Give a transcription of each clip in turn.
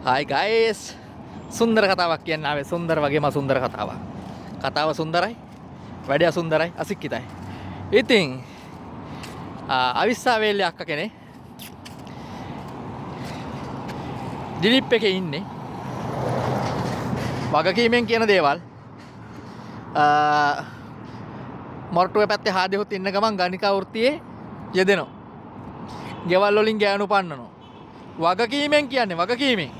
Hi guys. සුන්දර කතාවක් කියන්න ආවේ. සුන්දර වගේම සුන්දර කතාවක්. කතාව සුන්දරයි. වැඩේ අසුන්දරයි. අසික්කිතයි. ඉතින් අවිස්සාවේල්ලේ අක්ක කෙනෙක් ඩිලිප් එකේ ඉන්නේ. වගකීමෙන් කියන දේවල් මොරටුවේ පැත්තේ හාදෙහොත් ඉන්න ගමන් ගණිකා වෘත්තියේ යෙදෙනවා. ගෙවල් වලින් ගෑනු පන්නනවා. වගකීමෙන් කියන්නේ වගකීමෙන්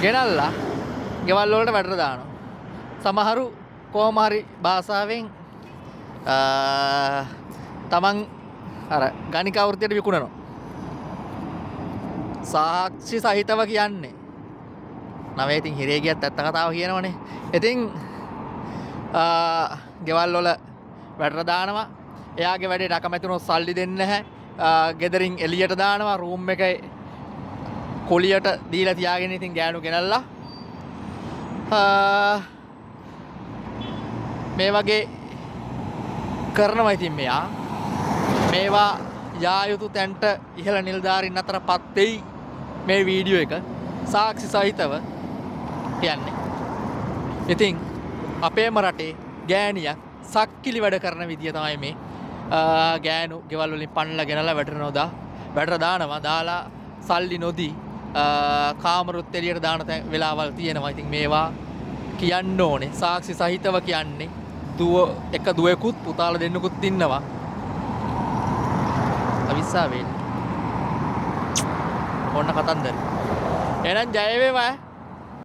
ගෙනල්ලා ගෙවල් වලට වැඩට දානවා. සමහරු කොහොම හරි භාෂාවෙන් තමන් අර ගණිකා වෘත්තියට විකුණනවා. සාක්ෂි සහිතව කියන්නේ. නම ඉතින් හිරේ ගියත් ඇත්ත කතාව කියනවනේ. ඉතින් ගෙවල් වල වැඩට දානවා. එයාගේ වැඩේට අකමැතිනොත් සල්ලි දෙන්නේ නැහැ. ගෙදරින් එළියට දානවා. රූම් එකේ කොලියට දීලා තියාගෙන ඉතින් ගෑනු ගෙනල්ලා මේ වගේ කරනවා. ඉතින් මෙයා මේවා යා යුතු තැන්ට ඉහළ නිලධාරීන් අතරපත් වෙයි. මේ වීඩියෝ එක සාක්ෂි සහිතව කියන්නේ. ඉතින් අපේම රටේ ගෑණියක් සක්කිලි වැඩ කරන විදිය තමයි මේ. ගෑනු ගෙවල් වලින් පන්නලා ගෙනලා වැඩට දානවා. දාලා සල්ලි නොදී කාමරුත් එළියට දාන වෙලාවල් තියෙනවා. ඉතින් මේවා කියන්න ඕනේ. සාක්ෂි සහිතව කියන්නේ. එක දුවෙකුත් පුතාලා දෙන්නෙකුත් ඉන්නවා. අවිස්සාවේ. ඕන්න කතන්දර. එහෙනම් ජය වේවා.